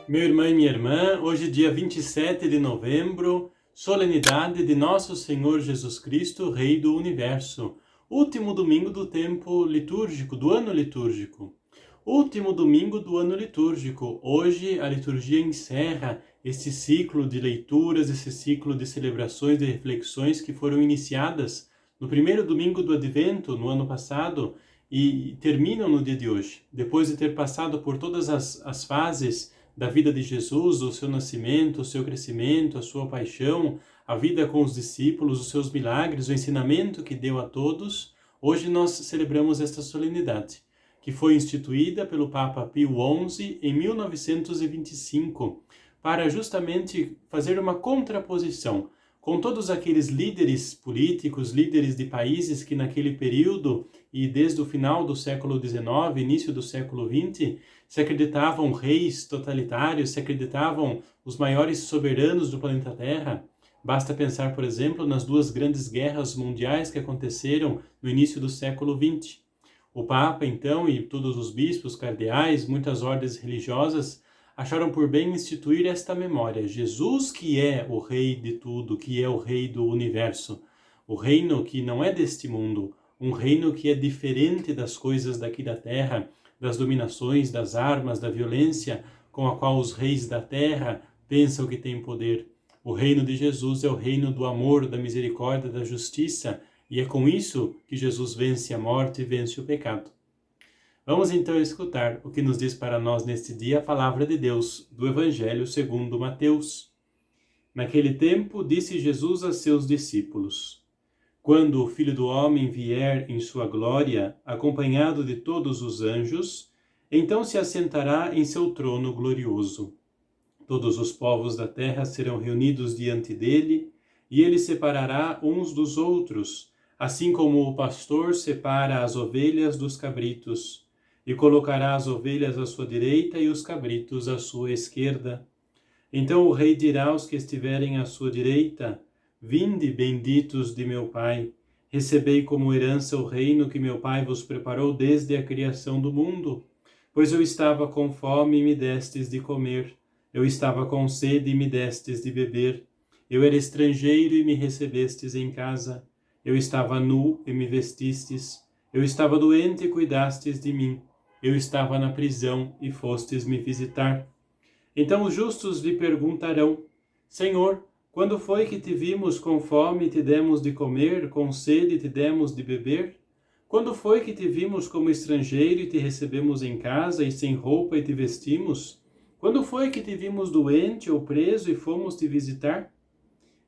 Meu irmão e minha irmã, hoje dia 27 de novembro, solenidade de Nosso Senhor Jesus Cristo, Rei do Universo, último domingo do tempo litúrgico, do ano litúrgico. Último domingo do ano litúrgico. Hoje a liturgia encerra esse ciclo de leituras, esse ciclo de celebrações, de reflexões que foram iniciadas no primeiro domingo do Advento, no ano passado, e terminam no dia de hoje. Depois de ter passado por todas as fases da vida de Jesus, o seu nascimento, o seu crescimento, a sua paixão, a vida com os discípulos, os seus milagres, o ensinamento que deu a todos, hoje nós celebramos esta solenidade, que foi instituída pelo Papa Pio XI em 1925, para justamente fazer uma contraposição com todos aqueles líderes políticos, líderes de países que naquele período e desde o final do século XIX, início do século XX, se acreditavam reis totalitários, se acreditavam os maiores soberanos do planeta Terra. Basta pensar, por exemplo, nas duas grandes guerras mundiais que aconteceram no início do século XX. O Papa, então, e todos os bispos, cardeais, muitas ordens religiosas, acharam por bem instituir esta memória. Jesus, que é o Rei de tudo, que é o Rei do Universo, o reino que não é deste mundo, um reino que é diferente das coisas daqui da Terra, das dominações, das armas, da violência com a qual os reis da Terra pensam que têm poder. O reino de Jesus é o reino do amor, da misericórdia, da justiça, e é com isso que Jesus vence a morte e vence o pecado. Vamos então escutar o que nos diz para nós neste dia a palavra de Deus do Evangelho segundo Mateus. Naquele tempo disse Jesus a seus discípulos: Quando o Filho do Homem vier em sua glória, acompanhado de todos os anjos, então se assentará em seu trono glorioso. Todos os povos da terra serão reunidos diante dele, e ele separará uns dos outros, assim como o pastor separa as ovelhas dos cabritos, e colocará as ovelhas à sua direita e os cabritos à sua esquerda. Então o rei dirá aos que estiverem à sua direita: Vinde, benditos de meu Pai, recebei como herança o reino que meu Pai vos preparou desde a criação do mundo. Pois eu estava com fome e me destes de comer, eu estava com sede e me destes de beber, eu era estrangeiro e me recebestes em casa, eu estava nu e me vestistes, eu estava doente e cuidastes de mim, eu estava na prisão e fostes me visitar. Então os justos lhe perguntarão: Senhor, quando foi que te vimos com fome e te demos de comer, com sede e te demos de beber? Quando foi que te vimos como estrangeiro e te recebemos em casa, e sem roupa e te vestimos? Quando foi que te vimos doente ou preso e fomos te visitar?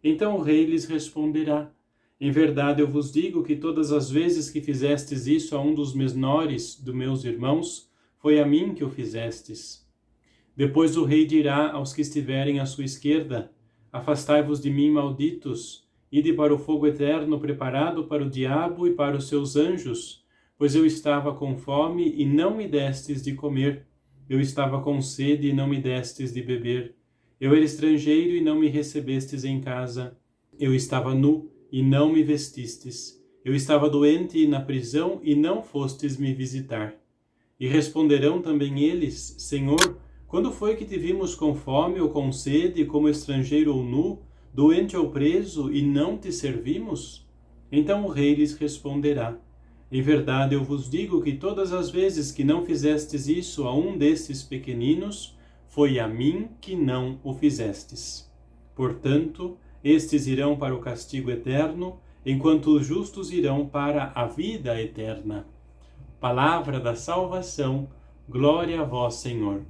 Então o rei lhes responderá: Em verdade eu vos digo que todas as vezes que fizestes isso a um dos menores dos meus irmãos, foi a mim que o fizestes. Depois o rei dirá aos que estiverem à sua esquerda: Afastai-vos de mim, malditos, ide para o fogo eterno preparado para o diabo e para os seus anjos, pois eu estava com fome e não me destes de comer, eu estava com sede e não me destes de beber, eu era estrangeiro e não me recebestes em casa, eu estava nu e não me vestistes, eu estava doente e na prisão e não fostes me visitar. E responderão também eles: Senhor, quando foi que te vimos com fome ou com sede, como estrangeiro ou nu, doente ou preso, e não te servimos? Então o rei lhes responderá: Em verdade eu vos digo que todas as vezes que não fizestes isso a um destes pequeninos, foi a mim que não o fizestes. Portanto, estes irão para o castigo eterno, enquanto os justos irão para a vida eterna. Palavra da salvação, glória a vós, Senhor.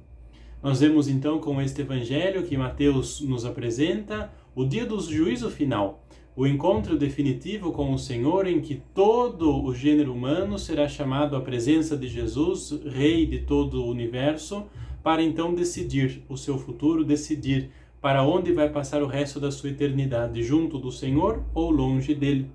Nós vemos então com este evangelho que Mateus nos apresenta o dia do juízo final, o encontro definitivo com o Senhor, em que todo o gênero humano será chamado à presença de Jesus, Rei de todo o universo, para então decidir o seu futuro, decidir para onde vai passar o resto da sua eternidade, junto do Senhor ou longe dele.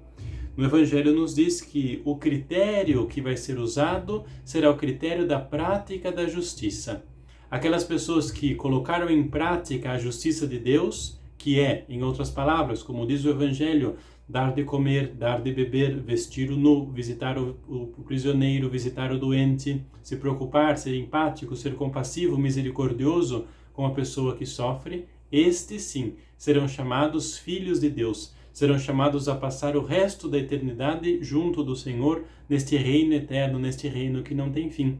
No Evangelho nos diz que o critério que vai ser usado será o critério da prática da justiça. Aquelas pessoas que colocaram em prática a justiça de Deus, que é, em outras palavras, como diz o Evangelho, dar de comer, dar de beber, vestir o nu, visitar o prisioneiro, visitar o doente, se preocupar, ser empático, ser compassivo, misericordioso com a pessoa que sofre, estes sim serão chamados filhos de Deus, serão chamados a passar o resto da eternidade junto do Senhor, neste reino eterno, neste reino que não tem fim.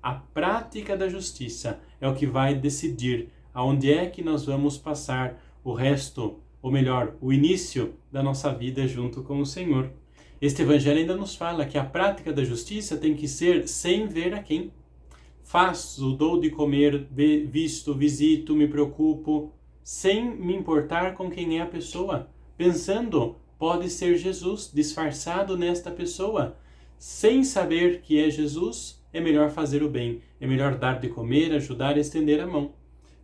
A prática da justiça é o que vai decidir aonde é que nós vamos passar o resto, ou melhor, o início da nossa vida junto com o Senhor. Este evangelho ainda nos fala que a prática da justiça tem que ser sem ver a quem. Faço, dou de comer, visto, visito, me preocupo, sem me importar com quem é a pessoa, pensando, pode ser Jesus disfarçado nesta pessoa. Sem saber que é Jesus, é melhor fazer o bem, é melhor dar de comer, ajudar e estender a mão.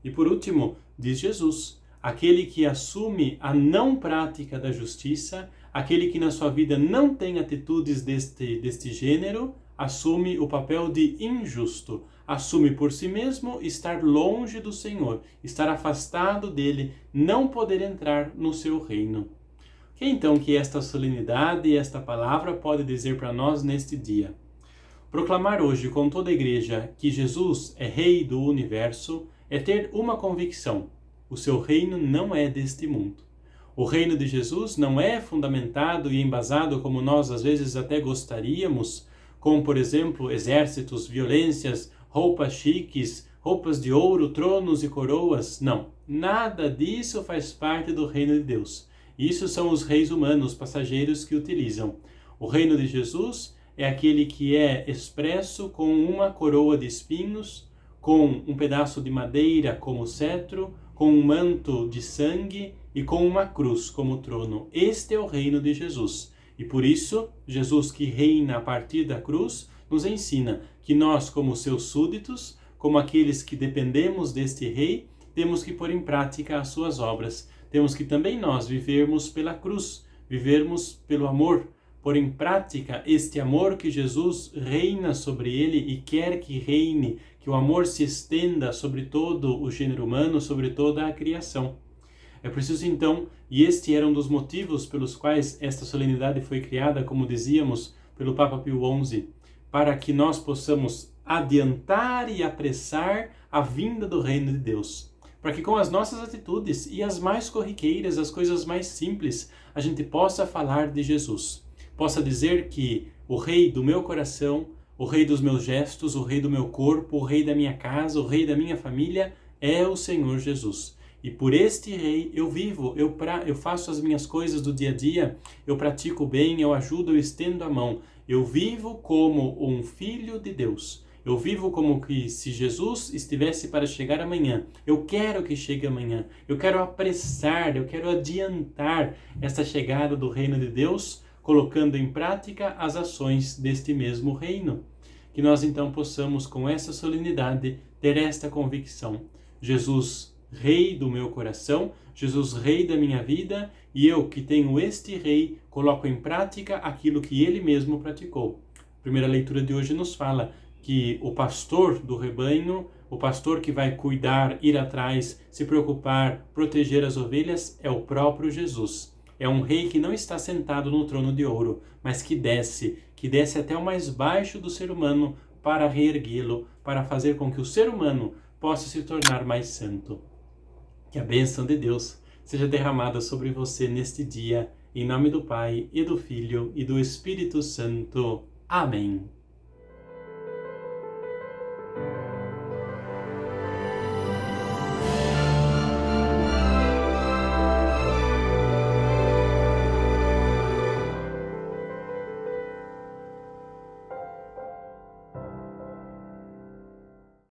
E por último, diz Jesus, aquele que assume a não prática da justiça, aquele que na sua vida não tem atitudes deste gênero, assume o papel de injusto, assume por si mesmo estar longe do Senhor, estar afastado dele, não poder entrar no seu reino. O que então que esta solenidade e esta palavra pode dizer para nós neste dia? Proclamar hoje com toda a igreja que Jesus é Rei do Universo é ter uma convicção: o seu reino não é deste mundo. O reino de Jesus não é fundamentado e embasado como nós às vezes até gostaríamos, como por exemplo exércitos, violências, roupas chiques, roupas de ouro, tronos e coroas. Não, nada disso faz parte do reino de Deus. Isso são os reis humanos, passageiros que utilizam. O reino de Jesus é aquele que é expresso com uma coroa de espinhos, com um pedaço de madeira como cetro, com um manto de sangue e com uma cruz como trono. Este é o reino de Jesus. E por isso, Jesus que reina a partir da cruz, nos ensina que nós, como seus súditos, como aqueles que dependemos deste rei, temos que pôr em prática as suas obras. Temos que também nós vivermos pela cruz, vivermos pelo amor, pôr em prática este amor que Jesus reina sobre ele e quer que reine, que o amor se estenda sobre todo o gênero humano, sobre toda a criação. É preciso então, e este era um dos motivos pelos quais esta solenidade foi criada, como dizíamos, pelo Papa Pio XI, para que nós possamos adiantar e apressar a vinda do reino de Deus. Para que com as nossas atitudes e as mais corriqueiras, as coisas mais simples, a gente possa falar de Jesus. Possa dizer que o rei do meu coração, o rei dos meus gestos, o rei do meu corpo, o rei da minha casa, o rei da minha família é o Senhor Jesus. E por este rei eu vivo, eu faço as minhas coisas do dia a dia, eu pratico o bem, eu ajudo, eu estendo a mão. Eu vivo como um filho de Deus. Eu vivo como que se Jesus estivesse para chegar amanhã. Eu quero que chegue amanhã. Eu quero apressar, eu quero adiantar essa chegada do reino de Deus, colocando em prática as ações deste mesmo reino. Que nós então possamos, com essa solenidade, ter esta convicção. Jesus, Rei do meu coração, Jesus, Rei da minha vida, e eu que tenho este Rei, coloco em prática aquilo que ele mesmo praticou. A primeira leitura de hoje nos fala que o pastor do rebanho, o pastor que vai cuidar, ir atrás, se preocupar, proteger as ovelhas, é o próprio Jesus. É um rei que não está sentado no trono de ouro, mas que desce até o mais baixo do ser humano para reerguê-lo, para fazer com que o ser humano possa se tornar mais santo. Que a bênção de Deus seja derramada sobre você neste dia, em nome do Pai, e do Filho, e do Espírito Santo. Amém.